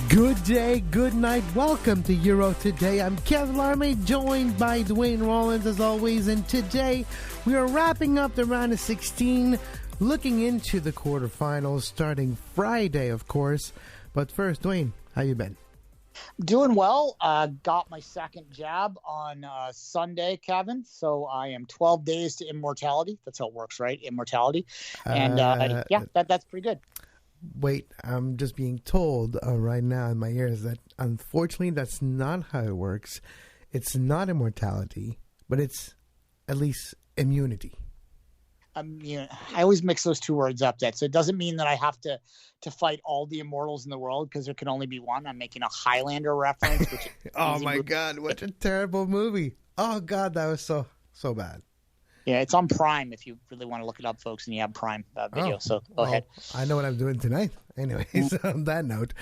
Good day, good night. Welcome to Euro Today. I'm Kevin Laramee, joined by Duane Rollins as always. And today we are wrapping up the round of 16, looking into the quarterfinals starting Friday, of course. But first, Duane, how you been? Doing well. Got my second jab on Sunday, Kevin. So I am 12 days to immortality. That's how it works, right? Immortality. And that's pretty good. Wait, I'm just being told right now in my ears that unfortunately that's not how it works. It's not immortality, but it's at least immunity. I always mix those two words up. So it doesn't mean that I have to fight all the immortals in the world because there can only be one. I'm making a Highlander reference. Which oh my God, what a terrible movie. Oh God, that was so bad. Yeah, it's on Prime if you really want to look it up, folks, and you have Prime Video. So go ahead. I know what I'm doing tonight. Anyways, on that note,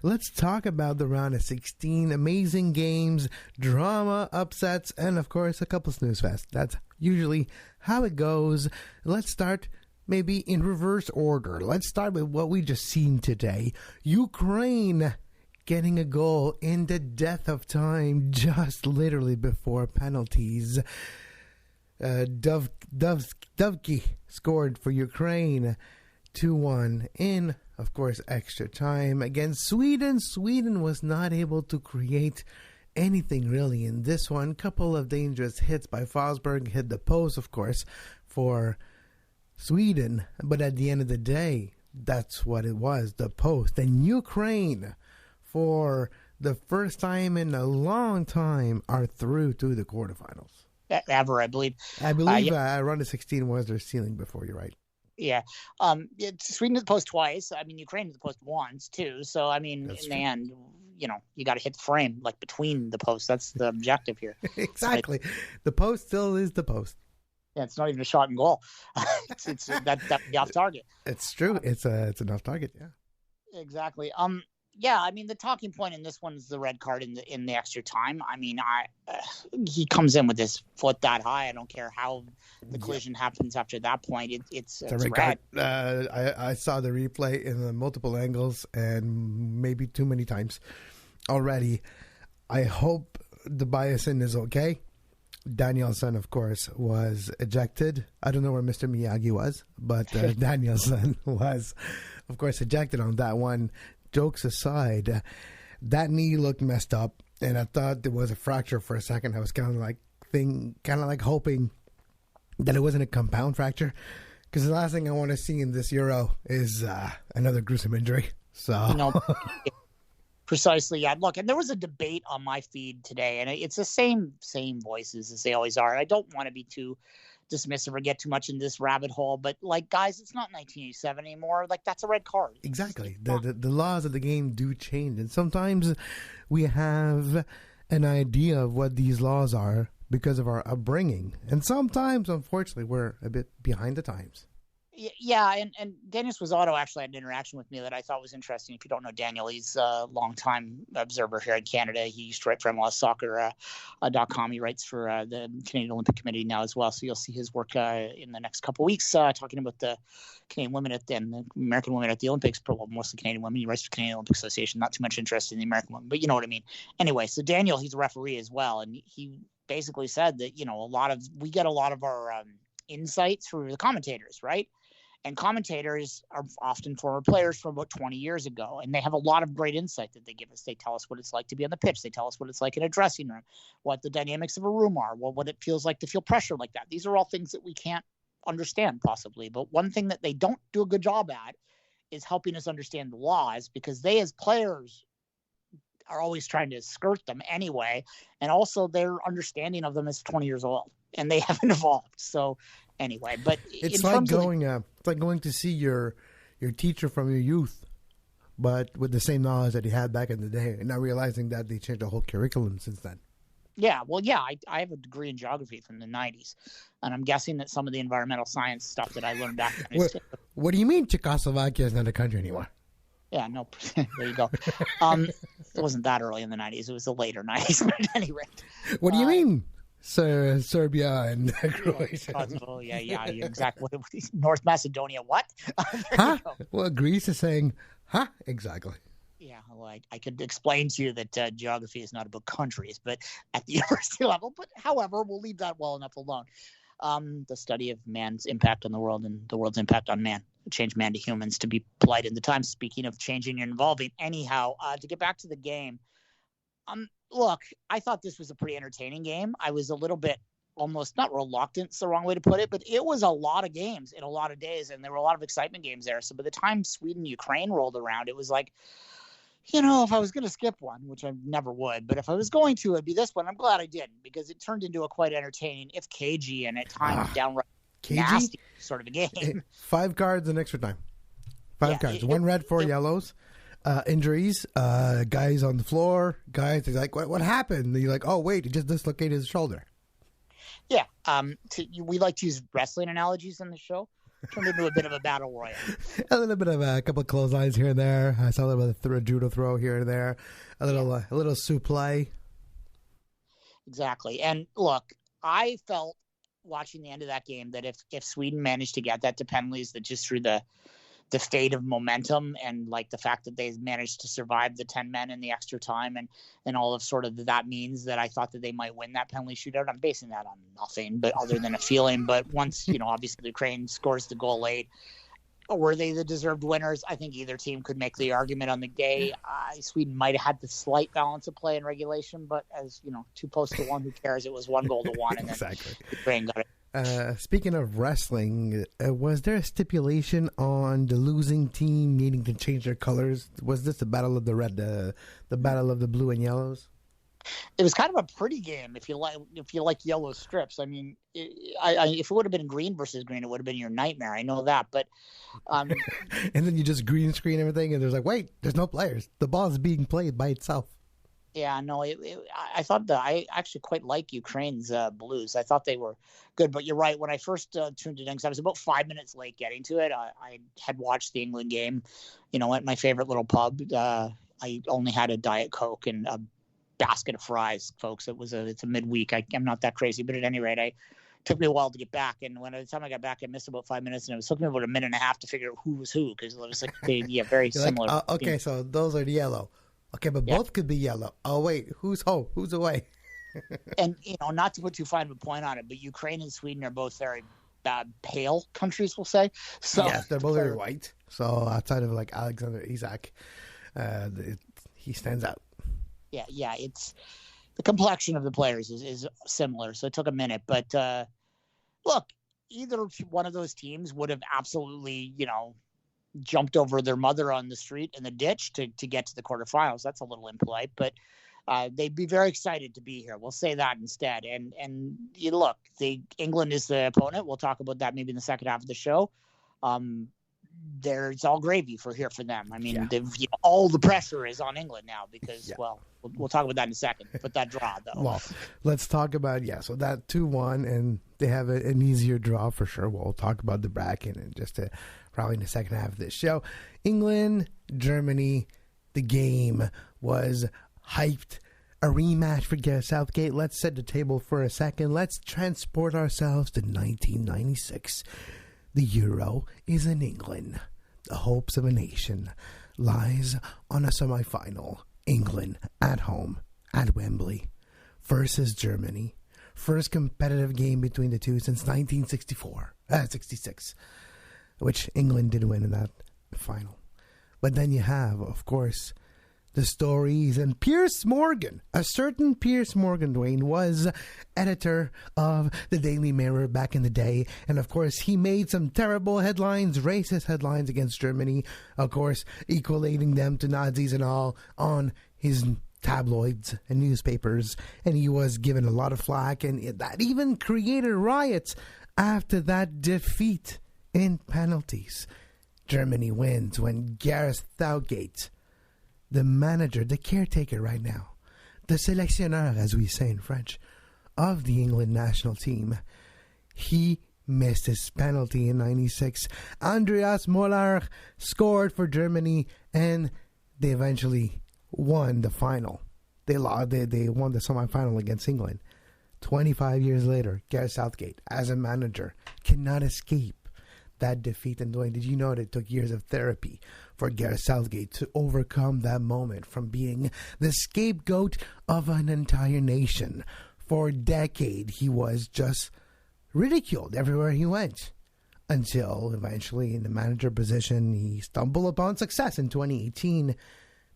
let's talk about the round of 16. Amazing games, drama, upsets, and of course, a couple snooze fests. That's usually how it goes. Let's start maybe in reverse order. Let's start with what we just seen today. Ukraine getting a goal in the death of time, just literally before penalties. Dovki scored for Ukraine 2-1 in, of course, extra time against Sweden. Sweden was not able to create anything really in this one. Couple of dangerous hits by Forsberg, hit the post, of course, for Sweden. But at the end of the day, that's what it was, the post. And Ukraine, for the first time in a long time, are through to the quarterfinals. Ever, I believe. Round of 16 was their ceiling before, you're right. Yeah. Sweden at the post twice. I mean, Ukraine at the post once, too. So, I mean, That's in true. the end, you got to hit the frame, like between the posts. That's the objective here. Exactly. The post still is the post. Yeah, it's not even a shot and goal. it's that be off target. It's true. It's an off target, yeah. Exactly. Yeah, I mean, the talking point in this one is the red card in the extra time. I mean, he comes in with his foot that high. I don't care how the collision happens after that point. It's a red card. I saw the replay in the multiple angles and maybe too many times already. I hope the biasin is okay. Danielson, of course, was ejected. I don't know where Mr. Miyagi was, but Danielson was, of course, ejected on that one. Jokes aside, that knee looked messed up, and I thought there was a fracture for a second. I was kind of like hoping that it wasn't a compound fracture, because the last thing I want to see in this Euro is another gruesome injury. So, precisely, yeah. Look, and there was a debate on my feed today, and it's the same voices as they always are. I don't want to be too dismissive or get too much in this rabbit hole, but like, guys, it's not 1987 anymore. Like, that's a red card. Exactly. The laws of the game do change, and sometimes we have an idea of what these laws are because of our upbringing, and sometimes, unfortunately, we're a bit behind the times. Yeah, and Daniel Suazato actually had an interaction with me that I thought was interesting. If you don't know Daniel, he's a longtime observer here in Canada. He used to write for MLSsoccer.com. He writes for the Canadian Olympic Committee now as well. So you'll see his work in the next couple of weeks talking about the Canadian women and the American women at the Olympics, well, mostly Canadian women. He writes for the Canadian Olympic Association, not too much interest in the American women, but you know what I mean. Anyway, so Daniel, he's a referee as well, and he basically said that, we get a lot of our insights through the commentators, right? And commentators are often former players from about 20 years ago, and they have a lot of great insight that they give us. They tell us what it's like to be on the pitch. They tell us what it's like in a dressing room, what the dynamics of a room are, what it feels like to feel pressure like that. These are all things that we can't understand possibly. But one thing that they don't do a good job at is helping us understand the laws, because they as players are always trying to skirt them anyway. And also their understanding of them is 20 years old and they haven't evolved. So anyway, but it's like going to see your teacher from your youth, but with the same knowledge that he had back in the day, and not realizing that they changed the whole curriculum since then. Yeah, well, yeah, I have a degree in geography from the 90s, and I'm guessing that some of the environmental science stuff that I learned back then. What do you mean Czechoslovakia is not a country anymore? Yeah, no, there you go. It wasn't that early in the 90s. It was the later 90s, but at any rate. What do you mean? Serbia and Croatia. Oh, yeah, exactly. North Macedonia, what? Huh? Well, Greece is saying, huh? Exactly. Yeah, well, I could explain to you that geography is not about countries, but at the university level. But however, we'll leave that well enough alone. The study of man's impact on the world and the world's impact on man, change man to humans, to be polite in the time. Speaking of changing and evolving, anyhow, to get back to the game, look, I thought this was a pretty entertaining game. I was a little bit almost not reluctant, it's the wrong way to put it, but it was a lot of games in a lot of days, and there were a lot of excitement games there. So by the time Sweden-Ukraine rolled around, it was like, if I was going to skip one, which I never would, but if I was going to, it'd be this one. I'm glad I didn't, because it turned into a quite entertaining, if cagey, and at times downright nasty sort of a game. 5 cards in extra time. 5 cards. 1 red, 4 yellows. Injuries, guys on the floor, guys, they're like, what happened? And you're like, oh, wait, he just dislocated his shoulder. Yeah. We like to use wrestling analogies in the show. Turned into a bit of a battle royal. A little bit of a couple of clotheslines here and there. I saw a little bit of judo throw here and there. A little suplex. Exactly. And look, I felt watching the end of that game that if Sweden managed to get that to penalties, that just through the fate of momentum and like the fact that they managed to survive the 10 men in the extra time and all of sort of that means that I thought that they might win that penalty shootout. I'm basing that on nothing but other than a feeling. But once, obviously Ukraine scores the goal late, were they the deserved winners? I think either team could make the argument on the day. Sweden might have had the slight balance of play in regulation, but as 2 posts to 1, who cares? It was 1 goal to 1, and then exactly. Ukraine got it. Speaking of wrestling, was there a stipulation on the losing team needing to change their colors? Was this the battle of the red, the battle of the blue and yellows? It was kind of a pretty game if you like yellow strips. I mean, if it would have been green versus green, it would have been your nightmare. I know that, but and then you just green screen everything, and there's like, wait, there's no players. The ball is being played by itself. Yeah, no, I thought I actually quite like Ukraine's blues. I thought they were good, but you're right. When I first tuned it in, because I was about 5 minutes late getting to it, I had watched the England game, at my favorite little pub. I only had a Diet Coke and a basket of fries, folks. It's a midweek. I'm not that crazy, but at any rate, it took me a while to get back. And by the time I got back, I missed about 5 minutes, and it took me about a minute and a half to figure out who was who, because it was like very similar. Like, okay, so those are the yellow. Okay, but both could be yellow. Oh, wait, who's home? Who's away? And, not to put too fine of a point on it, but Ukraine and Sweden are both very pale countries, we'll say. So yes, they're both very white. So outside of like Alexander Isak, he stands out. Yeah, it's the complexion of the players is similar. So it took a minute. But look, either one of those teams would have absolutely, jumped over their mother on the street in the ditch to get to the quarterfinals. That's a little impolite, but they'd be very excited to be here. We'll say that instead. And look, England is the opponent. We'll talk about that maybe in the second half of the show. It's all gravy for them. I mean, all the pressure is on England now because, we'll talk about that in a second. But that draw, though. Well, let's talk about, so that 2-1, and they have an easier draw for sure. We'll talk about the bracket and just probably in the second half of this show. England, Germany, the game was hyped. A rematch for Gareth Southgate. Let's set the table for a second. Let's transport ourselves to 1996. The Euro is in England. The hopes of a nation lies on a semifinal. England at home at Wembley versus Germany. First competitive game between the two since 1966, which England did win in that final. But then you have, of course, the stories, and Piers Morgan, a certain Piers Morgan, Duane, was editor of the Daily Mirror back in the day, and of course he made some terrible headlines, racist headlines against Germany, of course equating them to Nazis and all on his tabloids and newspapers, and he was given a lot of flack, and that even created riots after that defeat in penalties. Germany wins when Gareth Southgate, the manager, the caretaker right now, the sélectionneur, as we say in French, of the England national team, he missed his penalty in 96. Andreas Müller scored for Germany, and they eventually won the final. They won the semifinal against England. 25 years later, Gareth Southgate, as a manager, cannot escape that defeat. And Duane, did you know that it took years of therapy for Gareth Southgate to overcome that moment from being the scapegoat of an entire nation? For a decade, he was just ridiculed everywhere he went, until eventually in the manager position, he stumbled upon success in 2018.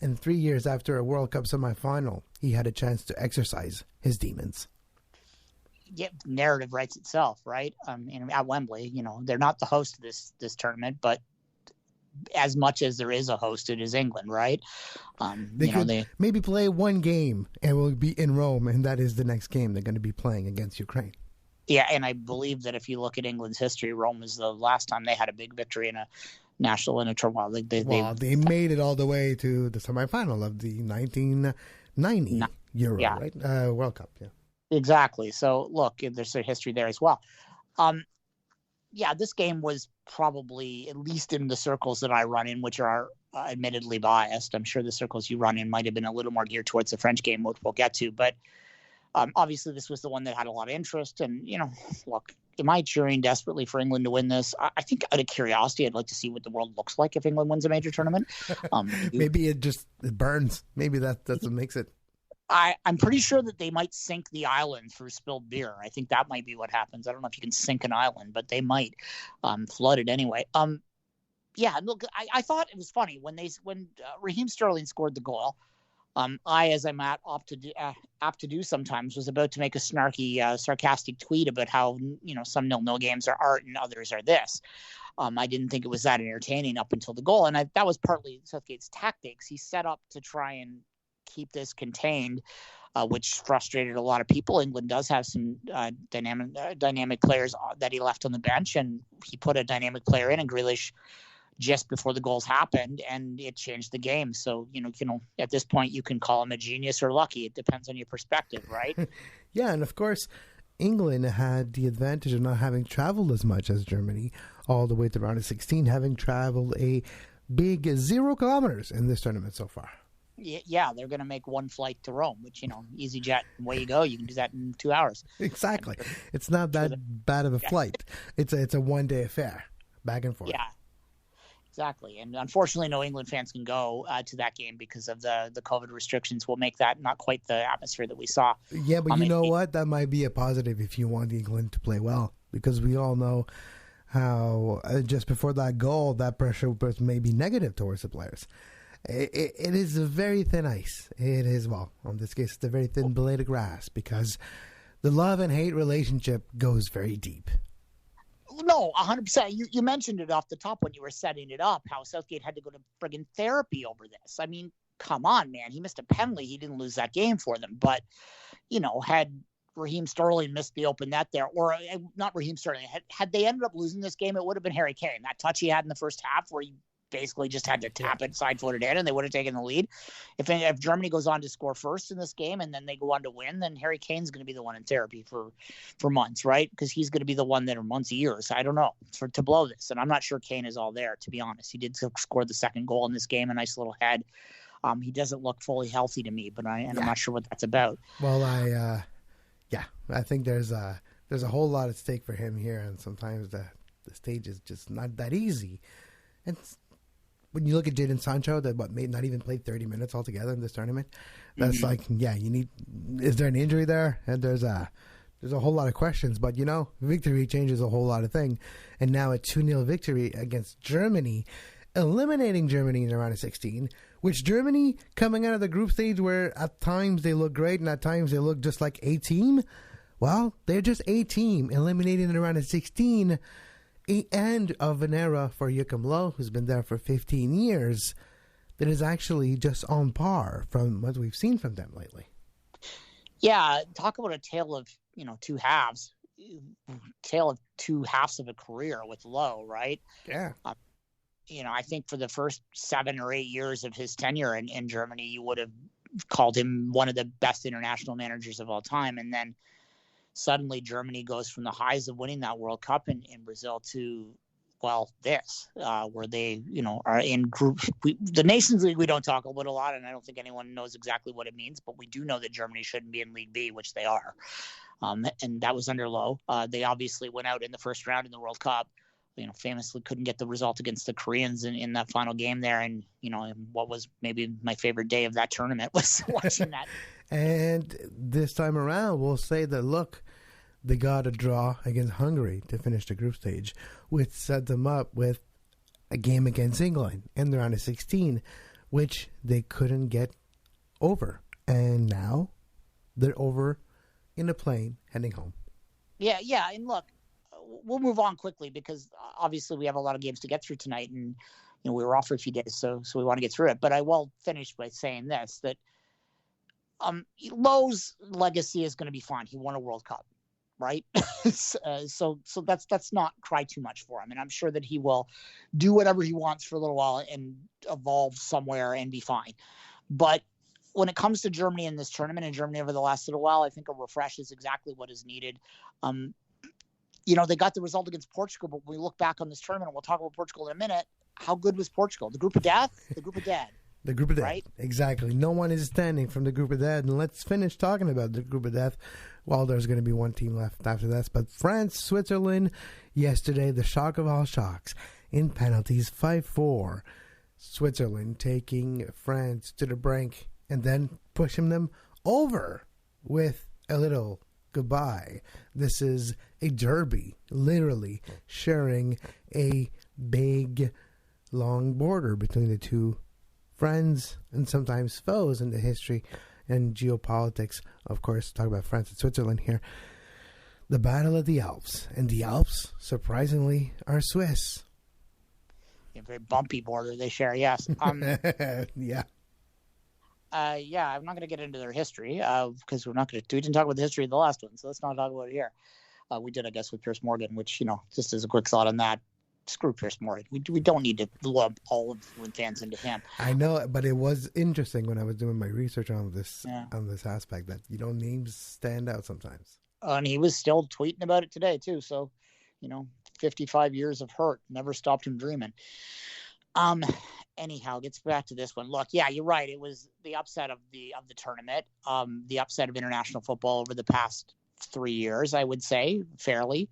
And 3 years after a World Cup semifinal, he had a chance to exercise his demons. Yeah, narrative writes itself, right? At Wembley, they're not the host of this tournament, but as much as there is a host, it is England, right? They could maybe play one game and we'll be in Rome, and that is the next game they're going to be playing against Ukraine. Yeah, and I believe that if you look at England's history, Rome was the last time they had a big victory in a national in a turmoil. They made it all the way to the semifinal of the 1990 Euro, right? World Cup, yeah. Exactly. So, look, there's a history there as well. This game was probably, at least in the circles that I run in, which are admittedly biased. I'm sure the circles you run in might have been a little more geared towards the French game, which we'll get to. But obviously, this was the one that had a lot of interest. And, look, am I cheering desperately for England to win this? I think out of curiosity, I'd like to see what the world looks like if England wins a major tournament. Maybe it burns. Maybe that's what makes it. I'm pretty sure that they might sink the island through spilled beer. I think that might be what happens. I don't know if you can sink an island, but they might flood it anyway. Look, I thought it was funny when Raheem Sterling scored the goal. I, as I'm apt to do sometimes, was about to make a snarky, sarcastic tweet about how some 0-0 games are art and others are this. I didn't think it was that entertaining up until the goal, and that was partly Southgate's tactics. He set up to try and keep this contained, which frustrated a lot of people. England does have some dynamic players that he left on the bench, and he put a dynamic player in Grealish just before the goals happened, and it changed the game. So, at this point, you can call him a genius or lucky. It depends on your perspective, right? Yeah, and of course, England had the advantage of not having traveled as much as Germany all the way to round of 16, having traveled a big 0 kilometers in this tournament so far. Yeah, they're going to make one flight to Rome, which, easy jet, away you go. You can do that in 2 hours. Exactly. It's not that bad of a flight. It's a one-day affair, back and forth. Yeah, exactly. And unfortunately, no England fans can go to that game because of the COVID restrictions. Will make that not quite the atmosphere that we saw. Yeah, but you know what? That might be a positive if you want England to play well, because we all know how just before that goal, that pressure was maybe negative towards the players. It is a very thin ice. It is, in this case, it's a very thin blade of grass, because the love and hate relationship goes very deep. No, 100%. You mentioned it off the top when you were setting it up, how Southgate had to go to friggin' therapy over this. I mean, come on, man. He missed a penalty. He didn't lose that game for them. But, had Raheem Sterling missed the open net there, or not Raheem Sterling, had they ended up losing this game, it would have been Harry Kane. That touch he had in the first half where he basically just had to tap it side-footed in, and they would have taken the lead. If Germany goes on to score first in this game and then they go on to win, then Harry Kane's going to be the one in therapy for months, right? Because he's going to be the one that, or months, years, I don't know, to blow this. And I'm not sure Kane is all there, to be honest. He did score the second goal in this game, a nice little head. He doesn't look fully healthy to me, but I'm not sure what that's about. Well, I think there's a whole lot at stake for him here, and sometimes the stage is just not that easy. And when you look at Jadon Sancho, that may not even played 30 minutes altogether in this tournament, that's is there an injury there? And there's a whole lot of questions. But, victory changes a whole lot of things. And now a 2-0 victory against Germany, eliminating Germany in the round of 16, which Germany, coming out of the group stage where at times they look great and at times they look just like a team, well, they're just a team, eliminating in the round of 16. End of an era for Joachim Löw, who's been there for 15 years, that is actually just on par from what we've seen from them lately. Yeah, talk about a tale of two halves, tale of two halves of a career with Löw, right? Yeah. I think for the first 7 or 8 years of his tenure in Germany, you would have called him one of the best international managers of all time, and then suddenly Germany goes from the highs of winning that World Cup in Brazil to, where they, are in group. The Nations League we don't talk about a lot, and I don't think anyone knows exactly what it means, but we do know that Germany shouldn't be in League B, which they are. And that was under Löw. They obviously went out in the first round in the World Cup. famously couldn't get the result against the Koreans in that final game there. And, what was maybe my favorite day of that tournament was watching that. And this time around, we'll say that, look, they got a draw against Hungary to finish the group stage, which set them up with a game against England in the round of 16, which they couldn't get over. And now they're over in a plane heading home. Yeah. And look, we'll move on quickly because obviously we have a lot of games to get through tonight, and we were off for a few days, so we want to get through it. But I will finish by saying this, that Lowe's legacy is going to be fine. He won a World Cup, right? So that's not cry too much for him, and I'm sure that he will do whatever he wants for a little while and evolve somewhere and be fine. But when it comes to Germany in this tournament, and Germany over the last little while, I think a refresh is exactly what is needed. They got the result against Portugal, but when we look back on this tournament, and we'll talk about Portugal in a minute, how good was Portugal? The group of death? The group of dead. The group of death. Right? Exactly. No one is standing from the group of death. And let's finish talking about the group of death. Well, there's going to be one team left after this. But France, Switzerland, yesterday, the shock of all shocks. In penalties, 5-4. Switzerland taking France to the brink and then pushing them over with a little goodbye. This is a derby, literally sharing a big, long border between the two friends and sometimes foes in the history and geopolitics. Of course, talk about France and Switzerland here. The Battle of the Alps. And the Alps, surprisingly, are Swiss. A very bumpy border they share, yes. Yeah. I'm not going to get into their history because we didn't talk about the history of the last one, so let's not talk about it here. We did, I guess, with Piers Morgan, which, just as a quick thought on that, screw Piers Morgan. We don't need to lump all of the fans into him. I know, but it was interesting when I was doing my research on this aspect that, names stand out sometimes. And he was still tweeting about it today, too, so, 55 years of hurt never stopped him dreaming. Anyhow, gets back to this one. Look, yeah, you're right. It was the upset of the tournament, the upset of international football over the past 3 years, I would say, fairly.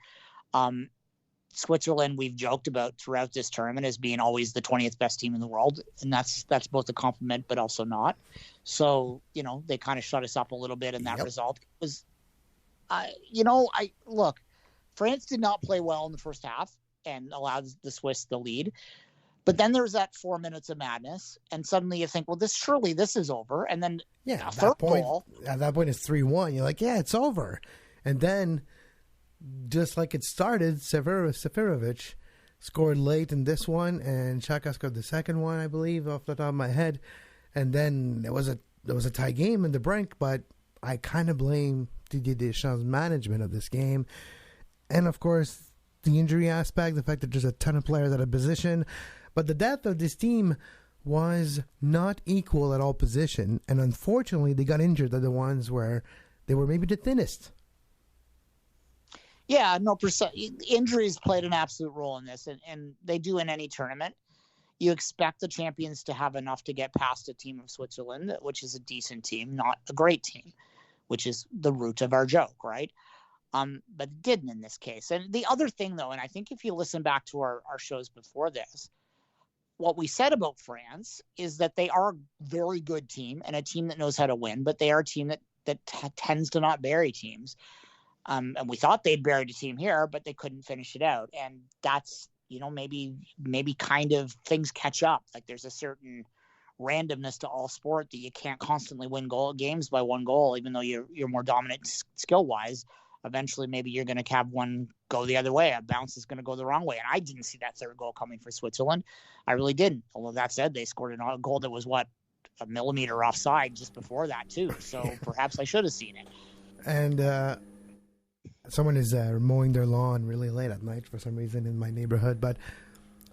Switzerland, we've joked about throughout this tournament as being always the 20th best team in the world, and that's both a compliment but also not. So, they kind of shut us up a little bit in that result. It was, look, France did not play well in the first half and allowed the Swiss the lead. But then there's that 4 minutes of madness, and suddenly you think, well, this is over. And then at that point it's 3-1. You're like, yeah, it's over. And then, just like it started, Seferovic scored late in this one, and Xhaka scored the second one, I believe, off the top of my head. And then there was a tie game in the brink, but I kind of blame Didier Deschamps' management of this game. And, of course, the injury aspect, the fact that there's a ton of players at a position. But the depth of this team was not equal at all position. And unfortunately, they got injured at the ones where they were maybe the thinnest. Yeah, no, injuries played an absolute role in this, and they do in any tournament. You expect the champions to have enough to get past a team of Switzerland, which is a decent team, not a great team, which is the root of our joke, right? But it didn't in this case. And the other thing, though, and I think if you listen back to our shows before this, what we said about France is that they are a very good team and a team that knows how to win, but they are a team that tends to not bury teams. And we thought they'd buried a team here, but they couldn't finish it out. And that's, maybe kind of things catch up. Like there's a certain randomness to all sport that you can't constantly win games by one goal, even though you're more dominant skill wise. Eventually, maybe you're going to have one go the other way. A bounce is going to go the wrong way. And I didn't see that third goal coming for Switzerland. I really didn't. Although that said, they scored a goal that was, a millimeter offside just before that, too. So perhaps I should have seen it. And someone is mowing their lawn really late at night for some reason in my neighborhood. But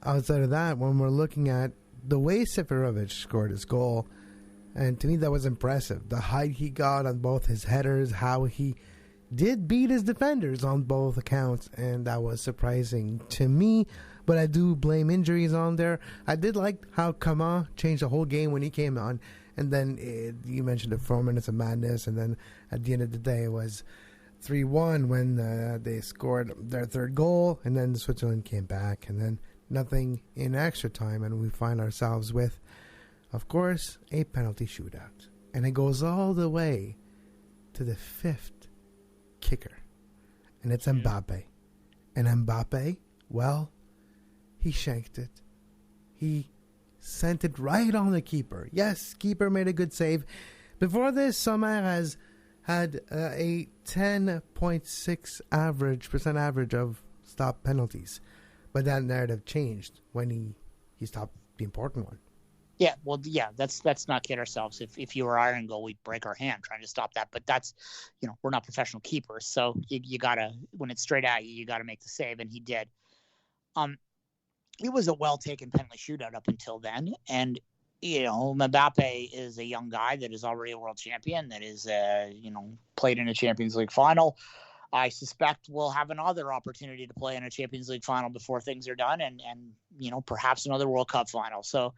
outside of that, when we're looking at the way Seferovic scored his goal, and to me that was impressive. The height he got on both his headers, how he did beat his defenders on both accounts, and that was surprising to me. But I do blame injuries on there. I did like how Kama changed the whole game when he came on, and then you mentioned the 4 minutes of madness, and then at the end of the day it was 3-1 when they scored their third goal, and then Switzerland came back, and then nothing in extra time, and we find ourselves with, of course, a penalty shootout. And it goes all the way to the fifth kicker, and it's Mbappe. And Mbappe, well, he shanked it. He sent it right on the keeper. Yes, keeper made a good save. Before this, Sommer has had a 10.6 average of stop penalties. But that narrative changed when he stopped the important one. Yeah, well, yeah, let's not kid ourselves. If you were iron goal, we'd break our hand trying to stop that. But that's, we're not professional keepers, so you gotta, when it's straight at you, you gotta make the save, and he did. It was a well taken penalty shootout up until then, and Mbappe is a young guy that is already a world champion, that is played in a Champions League final. I suspect we'll have another opportunity to play in a Champions League final before things are done, and perhaps another World Cup final. So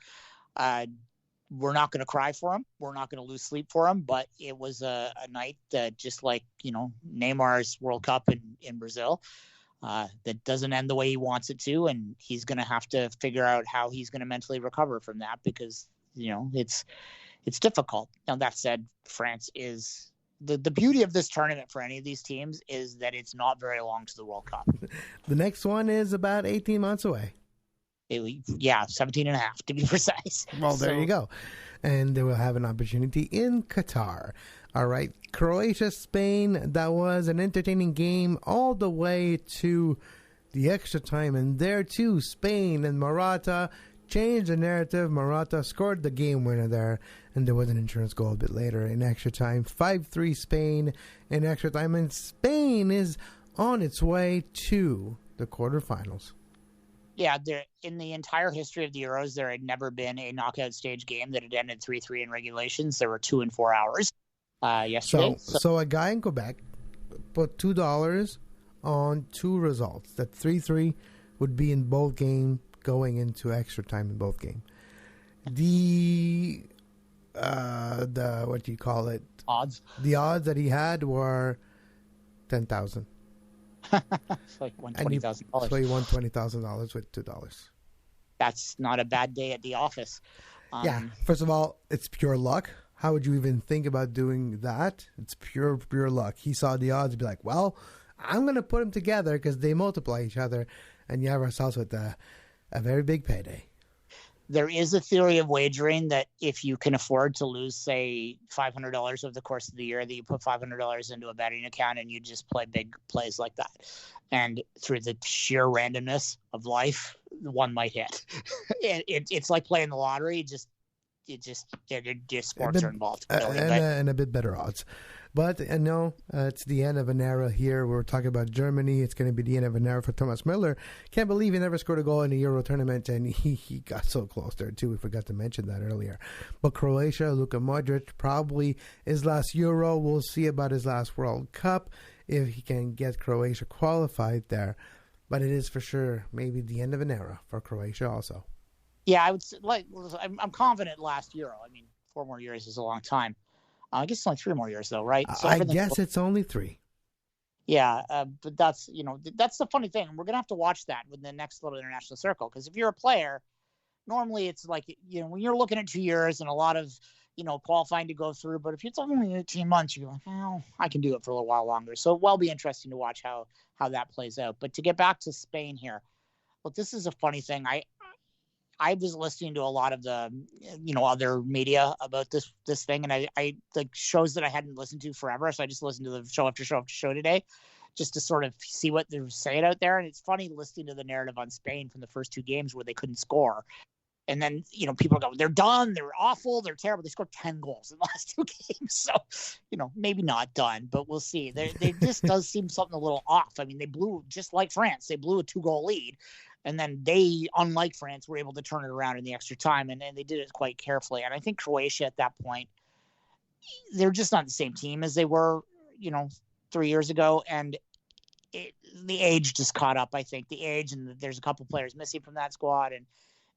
we're not going to cry for him. We're not going to lose sleep for him. But it was a night that, just like Neymar's World Cup in Brazil, that doesn't end the way he wants it to, and he's going to have to figure out how he's going to mentally recover from that, because it's difficult. Now, that said, France is. The beauty of this tournament for any of these teams is that it's not very long to the World Cup. The next one is about 18 months away. 17 and a half to be precise. Well, there you go. And they will have an opportunity in Qatar. All right. Croatia, Spain, that was an entertaining game all the way to the extra time. And there, too, Spain and Morata changed the narrative. Morata scored the game winner there, and there was an insurance goal a bit later in extra time. 5-3 Spain in extra time, and Spain is on its way to the quarterfinals. Yeah, in the entire history of the Euros, there had never been a knockout stage game that had ended 3-3 in regulations. There were 2 and 4 hours yesterday. So a guy in Quebec put $2 on 2 results. That 3-3 would be in both games, going into extra time in both games. The what do you call it? Odds. The odds that he had were 10,000. It's like $20,000. So he won $20,000 with $2. That's not a bad day at the office. Yeah. First of all, it's pure luck. How would you even think about doing that? It's pure luck. He saw the odds and be like, well, I'm going to put them together because they multiply each other, and you have ourselves with a very big payday. There is a theory of wagering that if you can afford to lose, say, $500 over the course of the year, that you put $500 into a betting account and you just play big plays like that. And through the sheer randomness of life, one might hit. It's like playing the lottery. Just sports are involved. Really, and a bit better odds. But no, it's the end of an era here. We're talking about Germany. It's going to be the end of an era for Thomas Müller. Can't believe he never scored a goal in the Euro tournament, and he got so close there, too. We forgot to mention that earlier. But Croatia, Luka Modric, probably his last Euro. We'll see about his last World Cup if he can get Croatia qualified there. But it is for sure maybe the end of an era for Croatia also. Yeah, I would say, I'm confident last Euro. I mean, 4 more years is a long time. I guess it's only 3 more years, though, right? So I guess it's only 3. Yeah, but that's the funny thing. We're gonna have to watch that with the next little international circle, because if you're a player, normally it's like when you're looking at 2 years and a lot of qualifying to go through. But if it's only 18 months, you're like, well, I can do it for a little while longer. So it will be interesting to watch how that plays out. But to get back to Spain here, look, this is a funny thing. I was listening to a lot of the, other media about this thing, and I like shows that I hadn't listened to forever. So I just listened to the show after show after show today, just to sort of see what they're saying out there. And it's funny listening to the narrative on Spain from the first 2 games where they couldn't score. And then, people go, they're done, they're awful, they're terrible. They scored 10 goals in the last 2 games. So, maybe not done, but we'll see. This does seem something a little off. I mean, they blew, just like France, they blew a 2-goal lead. And then they, unlike France, were able to turn it around in the extra time, and they did it quite carefully. And I think Croatia at that point, they're just not the same team as they were, 3 years ago. And the age just caught up, I think. The age, and there's a couple players missing from that squad,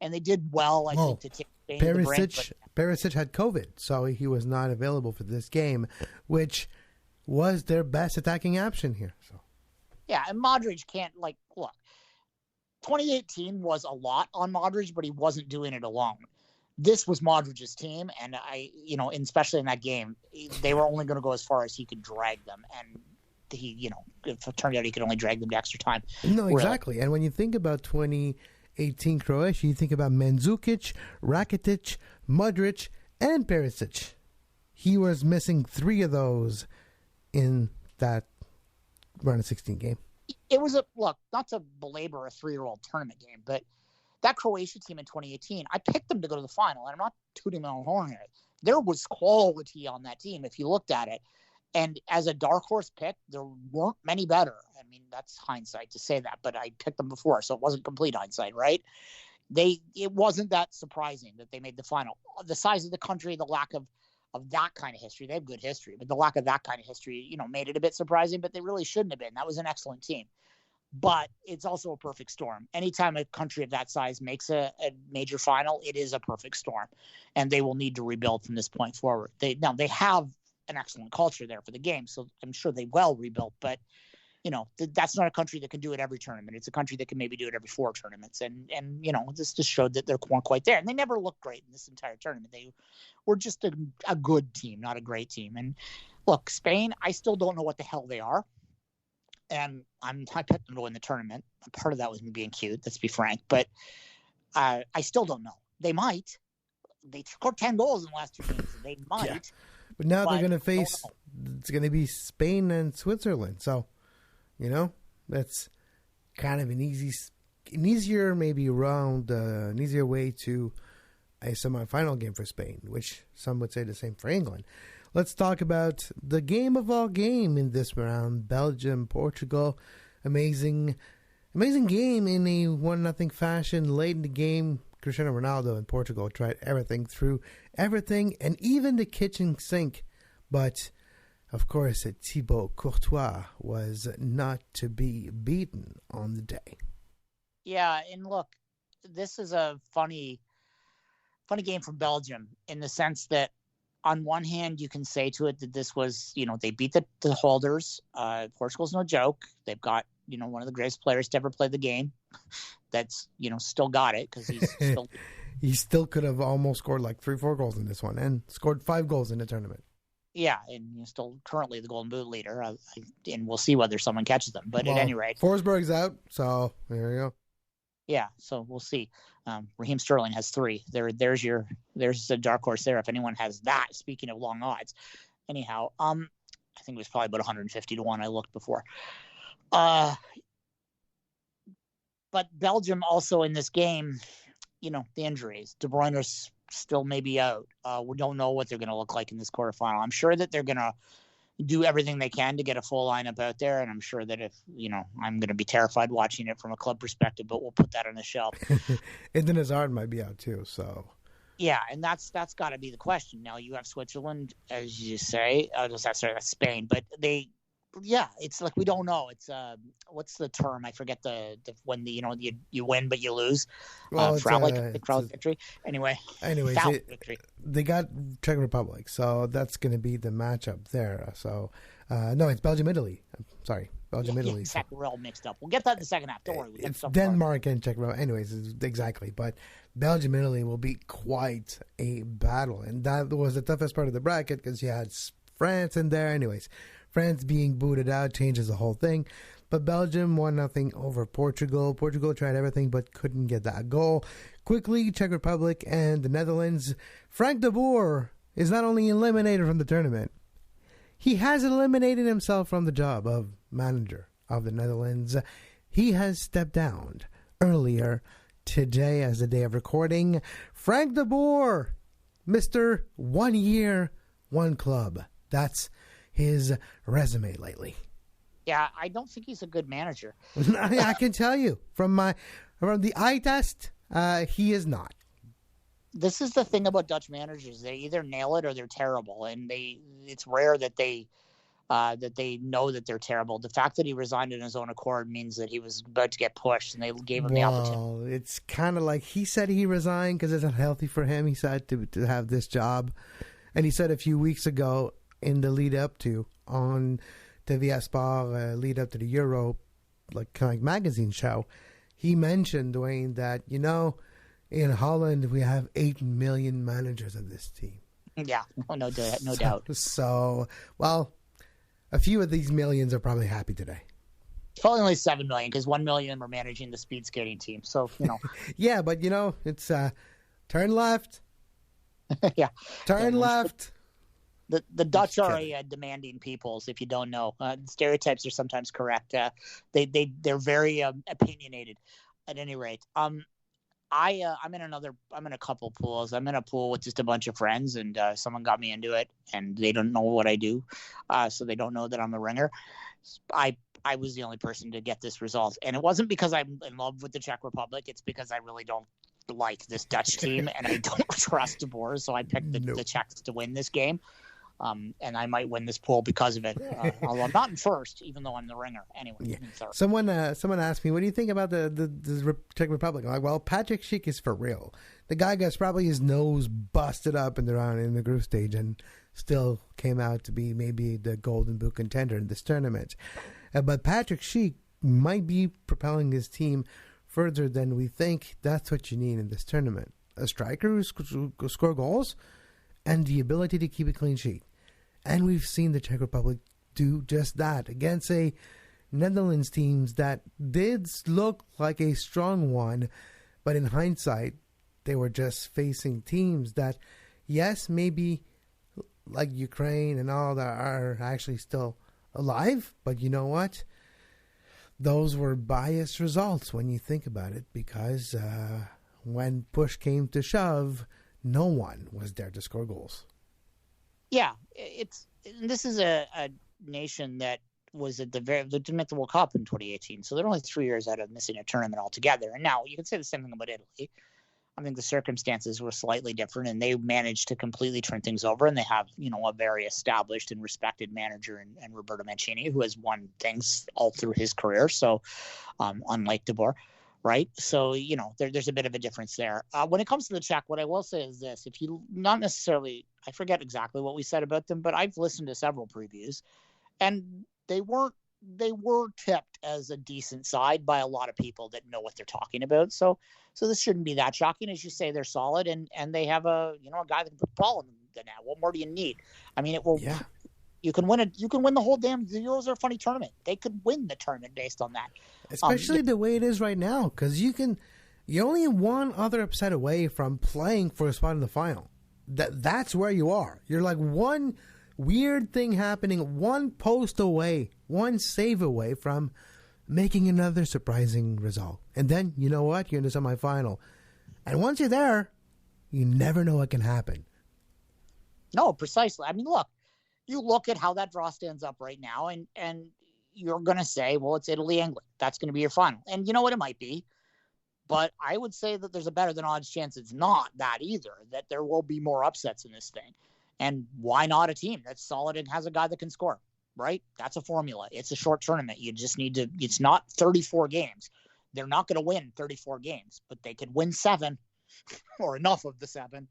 and they did well, I think, to take Spain to the brink. Perisic had COVID, so he was not available for this game, which was their best attacking option here. So, yeah, and Modric can't, look, 2018 was a lot on Modric, but he wasn't doing it alone. This was Modric's team, and and especially in that game, they were only going to go as far as he could drag them, and he, if it turned out he could only drag them to extra time. No, exactly. And when you think about 2018 Croatia, you think about Mandzukic, Rakitic, Modric, and Perisic. He was missing 3 of those in that round of 16 game. It was not to belabor a 3-year-old tournament game, but that Croatia team in 2018, I picked them to go to the final, and I'm not tooting my own horn here. There was quality on that team if you looked at it. And as a dark horse pick, there weren't many better. I mean, that's hindsight to say that, but I picked them before, so it wasn't complete hindsight, right? It wasn't that surprising that they made the final. The size of the country, the lack of that kind of history, they have good history, but the lack of that kind of history, made it a bit surprising, but they really shouldn't have been. That was an excellent team. But it's also a perfect storm. Anytime a country of that size makes a major final, it is a perfect storm, and they will need to rebuild from this point forward. They have an excellent culture there for the game, so I'm sure they will rebuild. But that's not a country that can do it every tournament. It's a country that can maybe do it every 4 tournaments, and this just showed that they're quite there. And they never looked great in this entire tournament. They were just a good team, not a great team. And look, Spain, I still don't know what the hell they are. And I picked them to win the tournament. Part of that was me being cute, let's be frank. But I still don't know. They might. They scored 10 goals in the last 2 games. They might. Yeah. But now they're going to face, it's going to be Spain and Switzerland. So, that's kind of an easier maybe round, an easier way to a semifinal game for Spain, which some would say the same for England. Let's talk about the game of all game in this round, Belgium, Portugal. Amazing game in a 1-0 fashion. Late in the game, Cristiano Ronaldo in Portugal tried everything, threw everything, and even the kitchen sink. But, of course, Thibaut Courtois was not to be beaten on the day. Yeah, and look, this is a funny game for Belgium in the sense that on one hand, you can say to it that this was, they beat the holders. Portugal's no joke. They've got, one of the greatest players to ever play the game. That's, still got it because he's still. He still could have almost scored 3-4 goals in this one and scored 5 goals in the tournament. Yeah, and still currently the Golden Boot leader. And we'll see whether someone catches them. But at any rate. Forsberg's out, so there you go. Yeah, so we'll see. Raheem Sterling has 3. There's a dark horse there. If anyone has that, speaking of long odds. Anyhow, I think it was probably about 150 to 1. I looked before. But Belgium also in this game, the injuries. De Bruyne is still maybe out. We don't know what they're going to look like in this quarterfinal. I'm sure that they're going to do everything they can to get a full lineup out there. And I'm sure that if, I'm going to be terrified watching it from a club perspective, but we'll put that on the shelf. Eden Hazard might be out too. So yeah. And that's got to be the question. Now you have Switzerland, as you say, that's Spain, but it's we don't know. It's what's the term? I forget the when you win but you lose. Well, crowd victory. Anyways, victory. They got Czech Republic, so that's going to be the matchup there. So no, it's Belgium-Italy. Sorry, Belgium-Italy. Yeah, exactly. We're all mixed up. We'll get that in the second half. Don't worry. It's Denmark and Czech Republic. Anyways, exactly. But Belgium-Italy will be quite a battle, and that was the toughest part of the bracket because you had France in there. Anyways. France being booted out changes the whole thing. But Belgium 1-0 over Portugal. Portugal tried everything but couldn't get that goal. Quickly, Czech Republic and the Netherlands. Frank de Boer is not only eliminated from the tournament, he has eliminated himself from the job of manager of the Netherlands. He has stepped down earlier today as the day of recording. Frank de Boer, Mr. 1 year, 1 club. That's his resume lately. Yeah, I don't think he's a good manager. I can tell you from the eye test, he is not. This is the thing about Dutch managers: they either nail it or they're terrible, and it's rare that they know that they're terrible. The fact that he resigned on his own accord means that he was about to get pushed, and they gave him the opportunity. It's kind of like he said he resigned because it's unhealthy for him. He said to have this job, and he said a few weeks ago, in the lead up to on TVA Sport, lead up to the Euro, kind of magazine show, he mentioned, Duane, that, in Holland we have 8 million managers of this team. Yeah, no doubt. So, well, a few of these millions are probably happy today. Probably only 7 million, because 1 million are managing the speed skating team. So, Yeah, but it's turn left. Yeah. Turn left. The Dutch are demanding peoples, if you don't know. Stereotypes are sometimes correct. They're very opinionated. At any rate, I'm in a couple pools. I'm in a pool with just a bunch of friends, and someone got me into it, and they don't know what I do, so they don't know that I'm a ringer. I was the only person to get this result, and it wasn't because I'm in love with the Czech Republic. It's because I really don't like this Dutch team, and I don't trust De Boer, so I picked the Czechs to win this game. And I might win this pool because of it. Although I'm not in first, even though I'm the ringer. Anyway, yeah. Someone asked me, "What do you think about the Czech Republic?" I'm like, "Well, Patrick Schick is for real. The guy got probably his nose busted up in the group stage, and still came out to be maybe the Golden Boot contender in this tournament. But Patrick Schick might be propelling his team further than we think. That's what you need in this tournament: a striker who score goals, and the ability to keep a clean sheet." And we've seen the Czech Republic do just that against a Netherlands team that did look like a strong one, but in hindsight, they were just facing teams that, yes, maybe like Ukraine and all that are actually still alive, but you know what? Those were biased results when you think about it, because when push came to shove, no one was there to score goals. Yeah, this is a nation that was at to make the World Cup in 2018, so they're only 3 years out of missing a tournament altogether. And now you can say the same thing about Italy. I think the circumstances were slightly different, and they managed to completely turn things over. And they have, a very established and respected manager in Roberto Mancini, who has won things all through his career. So, unlike De Boer. Right. So, there's a bit of a difference there. When it comes to the Czech, what I will say is this: if you not necessarily, I forget exactly what we said about them, but I've listened to several previews, and they were tipped as a decent side by a lot of people that know what they're talking about. So this shouldn't be that shocking. As you say, they're solid, and they have a guy that can put the ball in the net. What more do you need? I mean, it will. Yeah. You can win it. You can win the whole damn. The Euros are a funny tournament. They could win the tournament based on that. Especially the way it is right now, because you're only one other upset away from playing for a spot in the final. That's where you are. You're like one weird thing happening, one post away, one save away from making another surprising result. And then, you know what? You're in the semifinal. And once you're there, you never know what can happen. No, precisely. I mean, look. You look at how that draw stands up right now, and you're going to say, well, it's Italy, England. That's going to be your final. And you know what? It might be. But I would say that there's a better than odds chance it's not that either, that there will be more upsets in this thing. And why not a team that's solid and has a guy that can score, right? That's a formula. It's a short tournament. You just need to – it's not 34 games. They're not going to win 34 games, but they could win 7 or enough of the 7.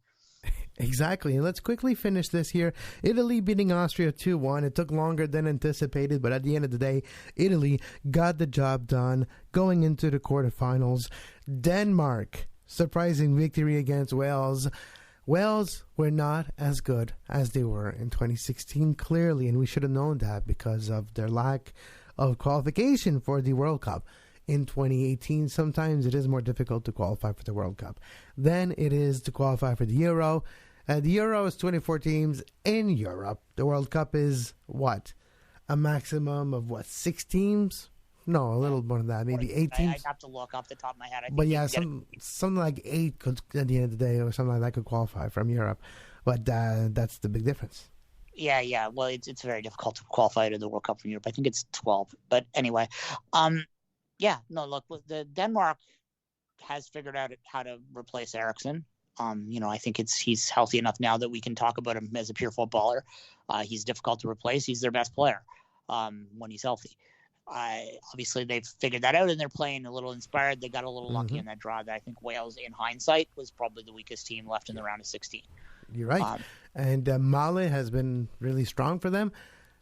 Exactly. And let's quickly finish this here. Italy beating Austria 2-1. It took longer than anticipated, but at the end of the day, Italy got the job done going into the quarterfinals. Denmark, surprising victory against Wales. Wales were not as good as they were in 2016, clearly, and we should have known that because of their lack of qualification for the World Cup. In 2018, sometimes it is more difficult to qualify for the World Cup than it is to qualify for the Euro. The Euro is 24 teams in Europe. The World Cup is what? A maximum of 6 teams? No, a little more than that. Maybe 8 teams. I have to look off the top of my head. But yeah, something like 8 could, at the end of the day, or something like that could qualify from Europe. But that's the big difference. Yeah. Well, it's very difficult to qualify to the World Cup from Europe. I think it's 12. But anyway, yeah, no, look, the Denmark has figured out how to replace Eriksson. I think he's healthy enough now that we can talk about him as a pure footballer. He's difficult to replace. He's their best player when he's healthy. Obviously, they've figured that out, and they're playing a little inspired. They got a little lucky in that draw. That I think Wales, in hindsight, was probably the weakest team left in the round of 16. You're right. And Male has been really strong for them.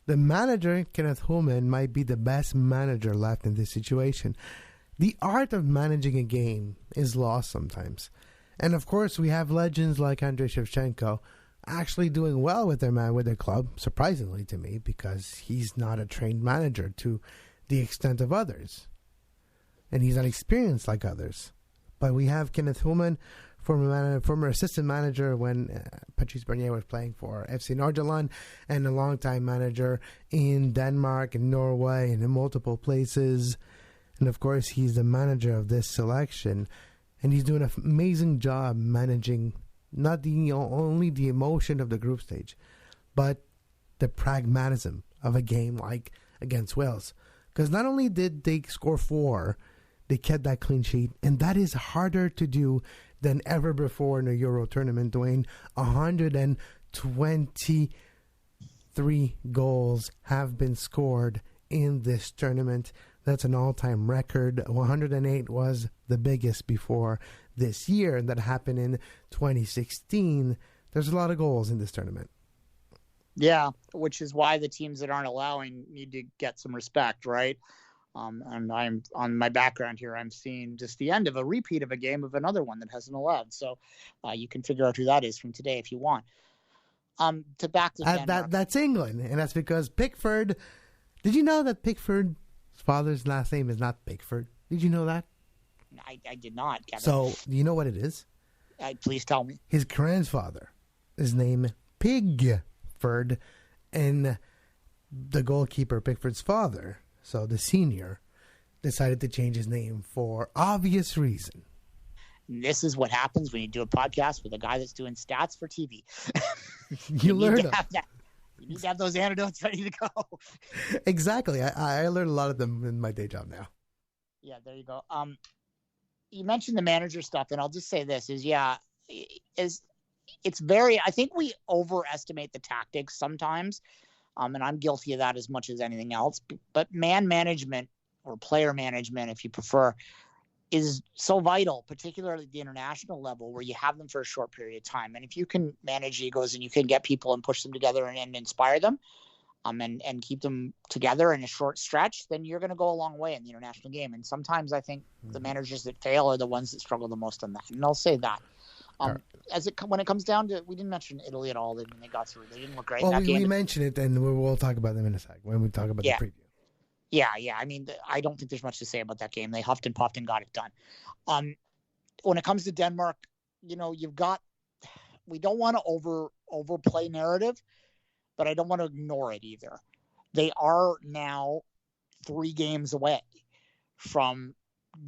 The manager, Kenneth Human, might be the best manager left in this situation. The art of managing a game is lost sometimes. And of course, we have legends like Andrei Shevchenko actually doing well with their club, surprisingly to me, because he's not a trained manager to the extent of others. And he's not experienced like others. But we have Kenneth Human, former assistant manager when Patrice Bernier was playing for FC Nordsjælland, and a longtime manager in Denmark and Norway and in multiple places. And of course, he's the manager of this selection. And he's doing an amazing job managing not only the emotion of the group stage, but the pragmatism of a game like against Wales. Because not only did they score 4, they kept that clean sheet. And that is harder to do than ever before in a Euro tournament, Duane. 123 goals have been scored in this tournament. That's an all-time record. 108 was the biggest before this year, and that happened in 2016. There's a lot of goals in this tournament. Yeah, which is why the teams that aren't allowing need to get some respect, right? And I'm on my background here. I'm seeing just the end of a repeat of a game of another one that hasn't allowed. So you can figure out who that is from today if you want. To back to Denmark. That's England, and that's because Pickford. Did you know that Pickford's father's last name is not Pickford? Did you know that? I did not, Kevin. So do you know what it is? Please tell me. His grandfather is named Pigford, and the goalkeeper Pickford's father. So the senior decided to change his name for obvious reason. This is what happens when you do a podcast with a guy that's doing stats for TV. You learn them. You need to have those anecdotes ready to go. Exactly. I learned a lot of them in my day job now. Yeah, there you go. You mentioned the manager stuff, and I'll just say this it's very, I think we overestimate the tactics sometimes. And I'm guilty of that as much as anything else. But man management, or player management, if you prefer, is so vital, particularly at the international level, where you have them for a short period of time. And if you can manage egos and you can get people and push them together and inspire them, and keep them together in a short stretch, then you're going to go a long way in the international game. And sometimes I think the managers that fail are the ones that struggle the most on that. And I'll say that. When it comes down to, we didn't mention Italy at all when they got through. They didn't look great. Well, we mentioned it, and we'll talk about them in a sec when we talk about the preview. Yeah. I mean, I don't think there's much to say about that game. They huffed and puffed and got it done. When it comes to Denmark, we don't want to overplay narrative, but I don't want to ignore it either. They are now 3 games away from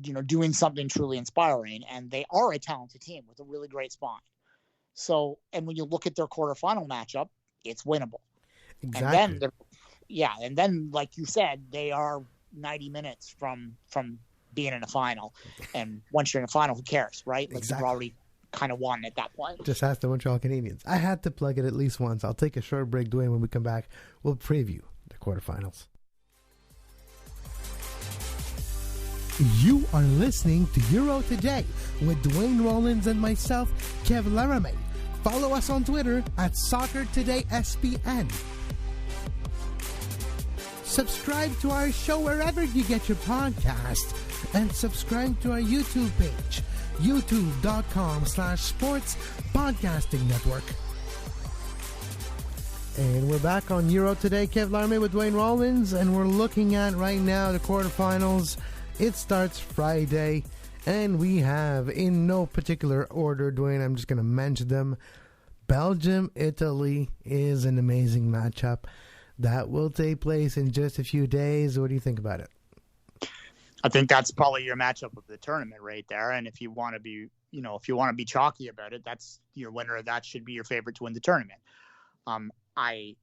doing something truly inspiring, and they are a talented team with a really great spine. So, and when you look at their quarterfinal matchup, it's winnable. Exactly. And then, like you said, they are 90 minutes from being in a final. And once you're in a final, who cares, right? Like You've already kind of won at that point. Just ask the Montreal Canadiens. I had to plug it at least once. I'll take a short break, Duane. When we come back, we'll preview the quarterfinals. You are listening to Euro Today with Duane Rollins and myself, Kev Laramee. Follow us on Twitter at SoccerTodaySPN. Subscribe to our show wherever you get your podcast, and subscribe to our YouTube page, youtube.com/sports podcasting network. And we're back on Euro Today, Kev Laramee with Duane Rollins, and we're looking at right now the quarterfinals. It starts Friday, and we have, in no particular order, Duane, I'm just going to mention them. Belgium, Italy is an amazing matchup. That will take place in just a few days. What do you think about it? I think that's probably your matchup of the tournament right there. And if you want to be, chalky about it, that's your winner. That should be your favorite to win the tournament. I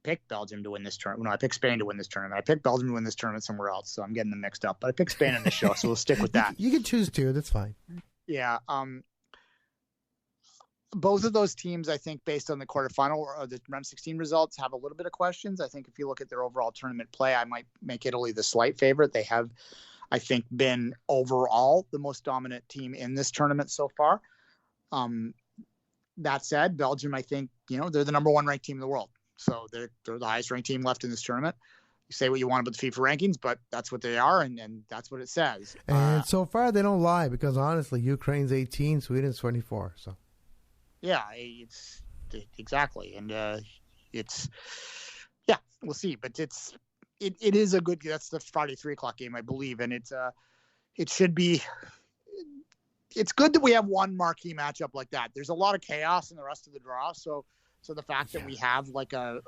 picked Belgium to win this tournament. No, I picked Spain to win this tournament. I picked Belgium to win this tournament somewhere else, so I'm getting them mixed up. But I picked Spain in the show, so we'll stick with that. You can choose two. That's fine. Yeah. Both of those teams, I think, based on the quarterfinal or the round 16 results, have a little bit of questions. I think if you look at their overall tournament play, I might make Italy the slight favorite. They have, I think, been overall the most dominant team in this tournament so far. that said, Belgium, I think, they're the number one ranked team in the world. So they're the highest ranked team left in this tournament. You say what you want about the FIFA rankings, but that's what they are, and that's what it says. And so far, they don't lie, because honestly, Ukraine's 18, Sweden's 24. So, yeah, it's exactly, and we'll see. But it is a good. That's the Friday 3:00 game, I believe, and it should be. It's good that we have one marquee matchup like that. There's a lot of chaos in the rest of the draw, so the fact that we have like a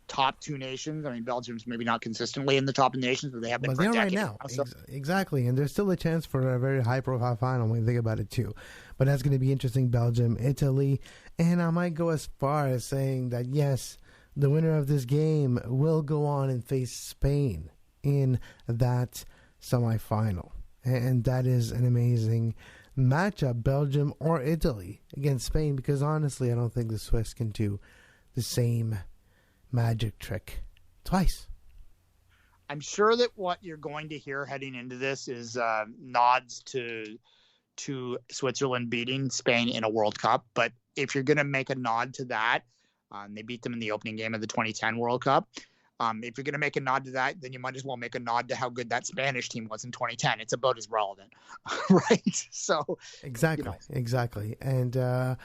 top two nations. I mean, Belgium's maybe not consistently in the top nations, but they have been for a decade right now. So. Exactly, and there's still a chance for a very high-profile final when you think about it too. But that's going to be interesting. Belgium, Italy, and I might go as far as saying that yes, the winner of this game will go on and face Spain in that semifinal, and that is an amazing matchup, Belgium or Italy against Spain, because honestly, I don't think the Swiss can do the same magic trick twice. I'm sure that what you're going to hear heading into this is nods to Switzerland beating Spain in a World Cup. But if you're going to make a nod to that, they beat them in the opening game of the 2010 World Cup. If you're going to make a nod to that, then you might as well make a nod to how good that Spanish team was in 2010. It's about as relevant, right? So exactly. And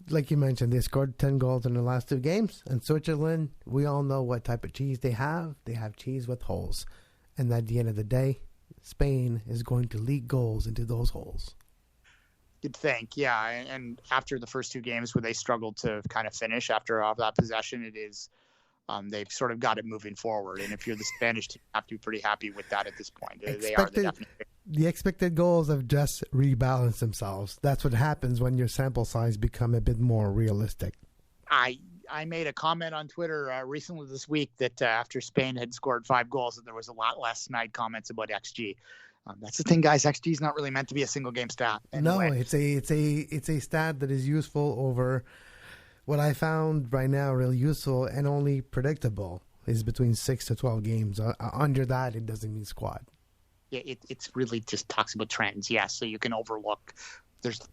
like you mentioned, they scored 10 goals in the last two games. And Switzerland, we all know what type of cheese they have. They have cheese with holes. And at the end of the day, Spain is going to leak goals into those holes. You'd think, yeah. And after the first two games where they struggled to kind of finish after that possession, it is they've sort of got it moving forward. And if you're the Spanish team, you have to be pretty happy with that at this point. They are the definite. The expected goals have just rebalanced themselves. That's what happens when your sample size become a bit more realistic. I made a comment on Twitter recently this week that after Spain had scored 5 goals, that there was a lot less snide comments about XG. That's the thing, guys. XG is not really meant to be a single game stat. Anyway. No, it's a stat that is useful over what I found right now really useful and only predictable is between 6 to 12 games. Under that, it doesn't mean squat. Yeah, it's really just talks about trends. Yeah, so you can overlook.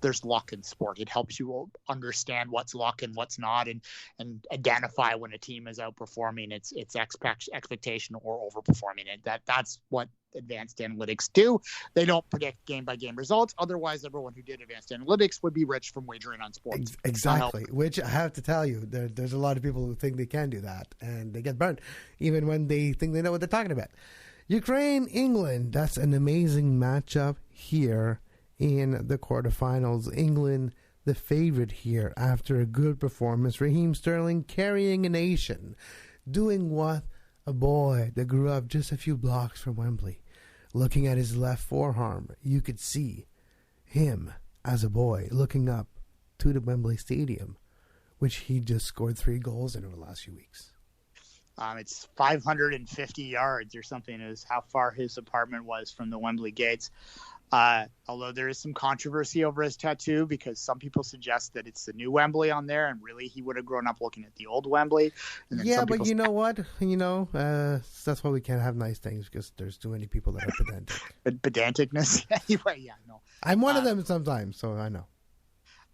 There's luck in sport. It helps you understand what's luck and what's not, and identify when a team is outperforming its expectation or overperforming it. That's what advanced analytics do. They don't predict game by game results. Otherwise, everyone who did advanced analytics would be rich from wagering on sports. Exactly. Which I have to tell you, there's a lot of people who think they can do that, and they get burnt even when they think they know what they're talking about. Ukraine, England. That's an amazing matchup here in the quarterfinals. England, the favorite here after a good performance. Raheem Sterling carrying a nation, doing what a boy that grew up just a few blocks from Wembley. Looking at his left forearm, you could see him as a boy looking up to the Wembley Stadium, which he just scored 3 goals in over the last few weeks. It's 550 yards or something is how far his apartment was from the Wembley gates. Although there is some controversy over his tattoo because some people suggest that it's the new Wembley on there, and really he would have grown up looking at the old Wembley. And then yeah, but you know what? That's why we can't have nice things, because there's too many people that are pedantic. Pedanticness? Anyway, yeah, no. I'm one of them sometimes, so I know.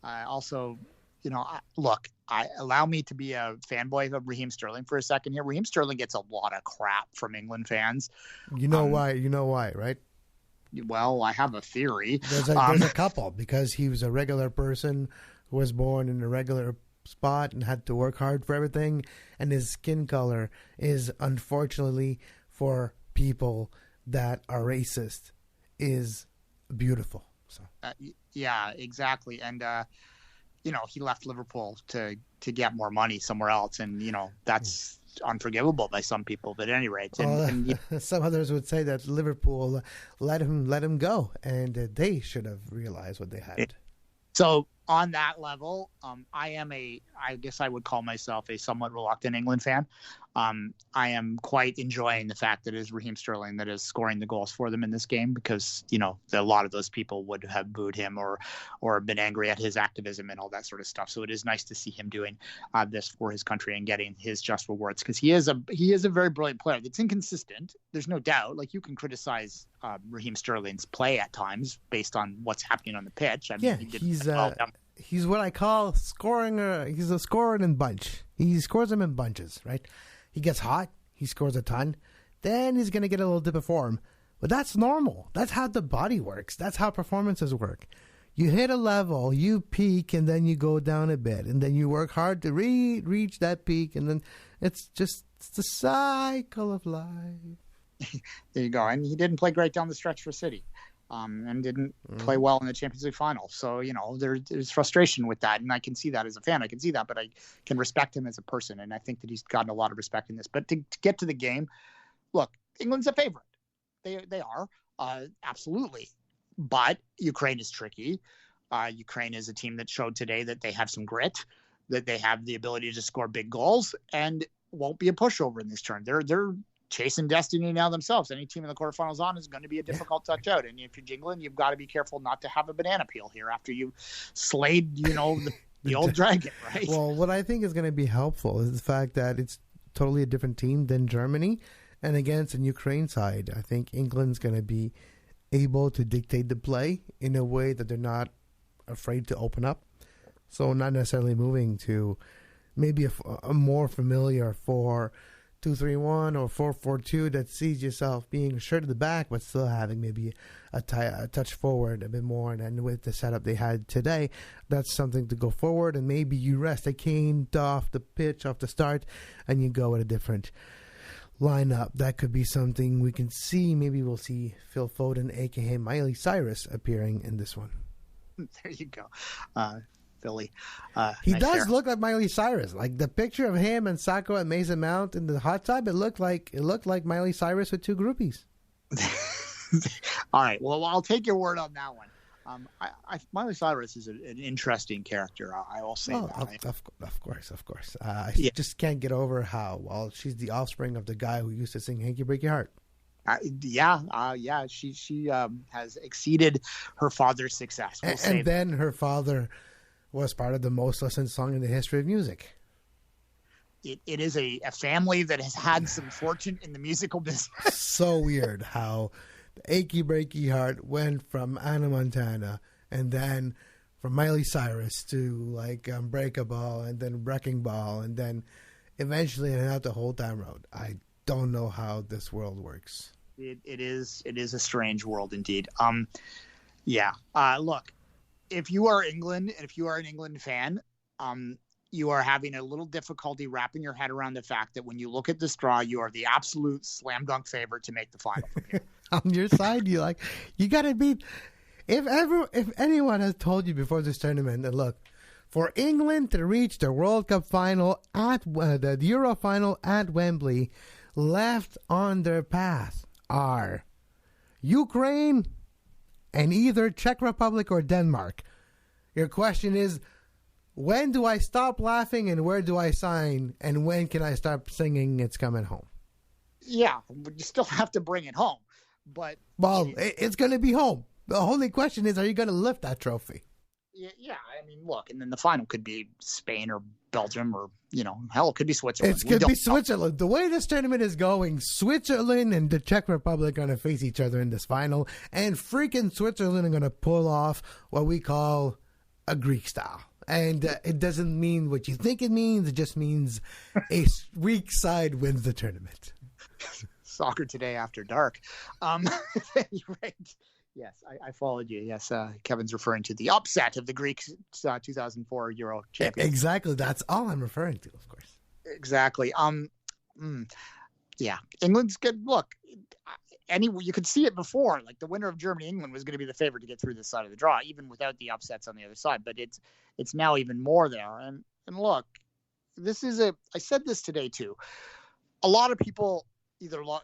Also, allow me to be a fanboy of Raheem Sterling for a second here. Raheem Sterling gets a lot of crap from England fans. You know why? You know why, right? Well, I have a theory. There's a couple, because he was a regular person who was born in a regular spot and had to work hard for everything, and his skin color is, unfortunately, for people that are racist, is beautiful. So yeah, exactly, and he left Liverpool to get more money somewhere else, and that's unforgivable by some people. But at any rate, some others would say that Liverpool let him go, and they should have realized what they had. So on that level, I guess I would call myself a somewhat reluctant England fan. I am quite enjoying the fact that it is Raheem Sterling that is scoring the goals for them in this game, because a lot of those people would have booed him or been angry at his activism and all that sort of stuff. So it is nice to see him doing this for his country and getting his just rewards, because he is a very brilliant player. That's inconsistent. There's no doubt. Like, you can criticize Raheem Sterling's play at times based on what's happening on the pitch. I mean, he's what I call scoring. He's a scorer in bunch. He scores them in bunches, right? He gets hot. He scores a ton. Then he's going to get a little dip of form. But that's normal. That's how the body works. That's how performances work. You hit a level, you peak, and then you go down a bit. And then you work hard to reach that peak. And then it's the cycle of life. There you go. And he didn't play great down the stretch for City. And didn't play well in the Champions League final. So, there's frustration with that. And I can see that as a fan. I can see that, but I can respect him as a person. And I think that he's gotten a lot of respect in this. But to get to the game, look, England's a favorite. They are, absolutely. But Ukraine is tricky. Ukraine is a team that showed today that they have some grit, that they have the ability to score big goals, and won't be a pushover in this turn. They're chasing destiny now themselves. Any team in the quarterfinals on is going to be a difficult touch out. And if you're England, you've got to be careful not to have a banana peel here after you slayed, the old dragon, right? Well, what I think is going to be helpful is the fact that it's totally a different team than Germany. And against the Ukraine side, I think England's going to be able to dictate the play in a way that they're not afraid to open up. So not necessarily moving to maybe a more familiar 4-2-3-1 or 4-4-2 that sees yourself being short at the back but still having maybe a touch forward a bit more. And then with the setup they had today, that's something to go forward. And maybe you rest a Kane off the pitch, off the start, and you go with a different lineup. That could be something we can see. Maybe we'll see Phil Foden, a.k.a. Miley Cyrus, appearing in this one. There you go. Philly. He nice does hair. look like Miley Cyrus. Like the picture of him and Sacco at Mason Mount in the hot tub, it looked like Miley Cyrus with two groupies. All right. Well, I'll take your word on that one. Miley Cyrus is an interesting character. I will say that. Of course. I just can't get over how, she's the offspring of the guy who used to sing Hanky Break Your Heart. She has exceeded her father's success. And then her father was part of the most listened song in the history of music. It is a family that has had some fortune in the musical business. So weird how Achy Breaky Heart went from Anna Montana and then from Miley Cyrus to Breakable and then Wrecking Ball and then eventually out the Whole Time Road. I don't know how this world works. It is a strange world indeed. Look, if you are England and if you are an England fan, you are having a little difficulty wrapping your head around the fact that when you look at this draw, you are the absolute slam dunk favorite to make the final from here. On your side, you got to be. If anyone has told you before this tournament that look, for England to reach the World Cup final at the Euro final at Wembley, left on their path are Ukraine and either Czech Republic or Denmark. Your question is, when do I stop laughing and where do I sign? And when can I start singing It's Coming Home? Yeah, but you still have to bring it home. But it's going to be home. The only question is, are you going to lift that trophy? Yeah, I mean, look, and then the final could be Spain or Belgium or, hell, it could be Switzerland. It could be Switzerland. The way this tournament is going, Switzerland and the Czech Republic are going to face each other in this final, and freaking Switzerland are going to pull off what we call a Greek style. And it doesn't mean what you think it means. It just means a weak side wins the tournament. Soccer today after dark. Right. Yes, I followed you. Yes, Kevin's referring to the upset of the Greek 2004 Euro champions. Exactly. That's all I'm referring to, of course. Exactly. Yeah, England's good. Look, you could see it before. Like the winner of Germany-England was going to be the favorite to get through this side of the draw, even without the upsets on the other side. But it's now even more there. And look, I said this today too. A lot of people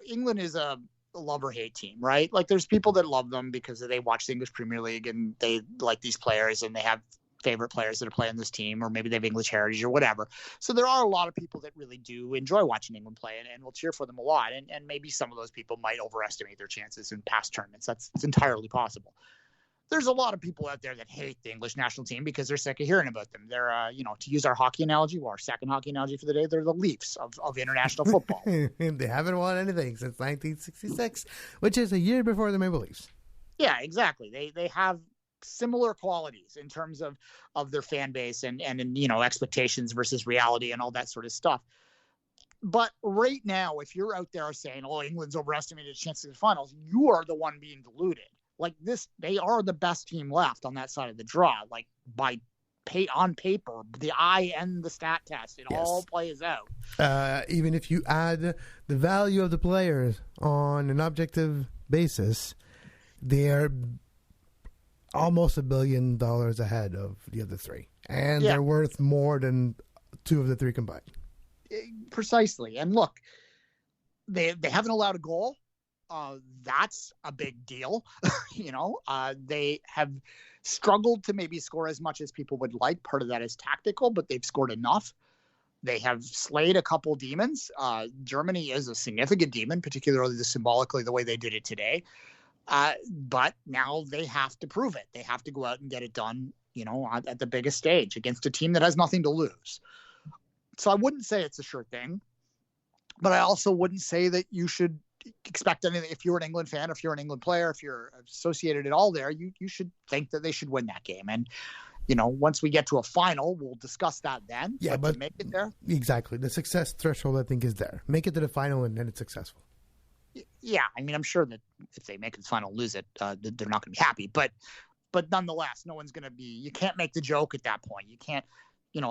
England is a love or hate team, right? Like there's people that love them because they watch the English Premier League and they like these players and they have favorite players that are playing this team, or maybe they have English heritage or whatever. So there are a lot of people that really do enjoy watching England play and will cheer for them a lot. And maybe some of those people might overestimate their chances in past tournaments. It's entirely possible. There's a lot of people out there that hate the English national team because they're sick of hearing about them. They're, to use our hockey analogy, our second hockey analogy for the day, they're the Leafs of international football. They haven't won anything since 1966, which is a year before the Maple Leafs. Yeah, exactly. They have similar qualities in terms of their fan base and expectations versus reality and all that sort of stuff. But right now, if you're out there saying, "Oh, England's overestimated chances of the finals," you are the one being deluded. Like this, they are the best team left on that side of the draw. Like on paper, the eye and the stat test, it all plays out. Even if you add the value of the players on an objective basis, they're almost $1 billion ahead of the other three, and they're worth more than two of the three combined. Precisely. And look, they haven't allowed a goal. That's a big deal. They have struggled to maybe score as much as people would like. Part of that is tactical, but they've scored enough. They have slayed a couple demons. Germany is a significant demon, particularly symbolically the way they did it today. But now they have to prove it. They have to go out and get it done, at the biggest stage against a team that has nothing to lose. So I wouldn't say it's a sure thing, but I also wouldn't say that you should expect anything. If you're an England fan, if you're an England player, if you're associated at all there, you should think that they should win that game. And, once we get to a final, we'll discuss that then. Yeah, but to make it there. Exactly. The success threshold, I think, is there. Make it to the final and then it's successful. Yeah. I mean, I'm sure that if they make it to the final and lose it, they're not going to be happy. But nonetheless, no one's going to be – you can't make the joke at that point. You can't –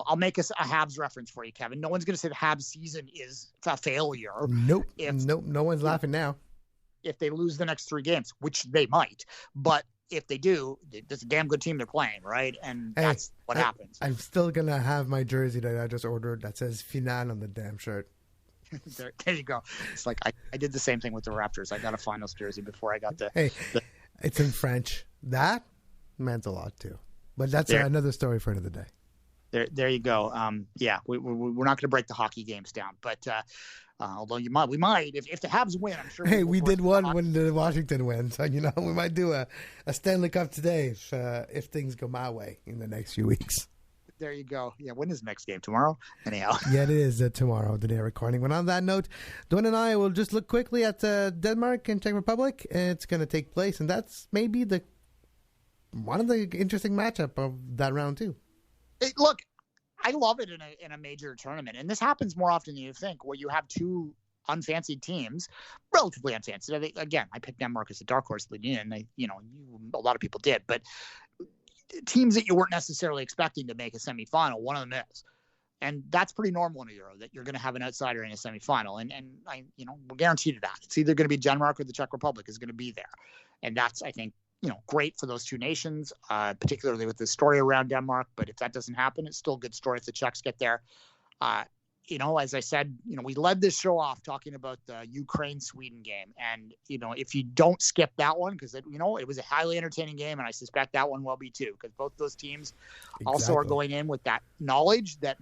I'll make a Habs reference for you, Kevin. No one's going to say the Habs season is a failure. Nope. No one's laughing now. If they lose the next 3 games, which they might. But if they do, it's a damn good team they're playing, right? And that's what happens. I'm still going to have my jersey that I just ordered that says Finale on the damn shirt. There you go. It's like I did the same thing with the Raptors. I got a finals jersey before I got it's in French. That meant a lot, too. But that's another story for another day. There you go. We're not going to break the hockey games down, but although we might if the Habs win, I'm sure. Hey, we did one when the Washington win, so we might do a Stanley Cup today if things go my way in the next few weeks. There you go. Yeah, when is the next game? Tomorrow? Anyhow. Yeah, it is tomorrow, the day of recording. But on that note, Duane and I will just look quickly at Denmark and Czech Republic. It's going to take place, and that's maybe one of the interesting matchup of that round too. Look, I love it in a major tournament, and this happens more often than you think, where you have two unfancied teams, relatively unfancied. Again, I picked Denmark as a dark horse leading in. A lot of people did, but teams that you weren't necessarily expecting to make a semifinal, one of them is, and that's pretty normal in a Euro that you're going to have an outsider in a semifinal, and we're guaranteed that it's either going to be Denmark or the Czech Republic is going to be there, and that's I think. Great for those two nations, particularly with the story around Denmark. But if that doesn't happen, it's still a good story if the Czechs get there. As I said, we led this show off talking about the Ukraine-Sweden game. And, if you don't skip that one, because, it was a highly entertaining game, and I suspect that one will be too, because both those teams also are going in with that knowledge that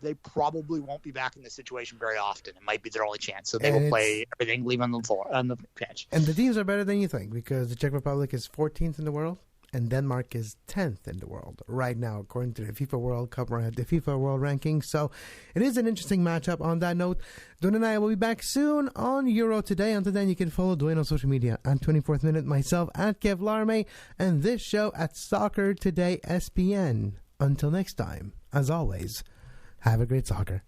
they probably won't be back in this situation very often. It might be their only chance. So they will play everything, leave on the floor, on the pitch. And the teams are better than you think, because the Czech Republic is 14th in the world. And Denmark is 10th in the world right now, according to the FIFA World Cup, the FIFA World Rankings. So it is an interesting matchup. On that note, Duane and I will be back soon on Euro Today. Until then, you can follow Duane on social media at 24th Minute, myself at Kev Laramee, and this show at Soccer Today SPN. Until next time, as always, have a great soccer.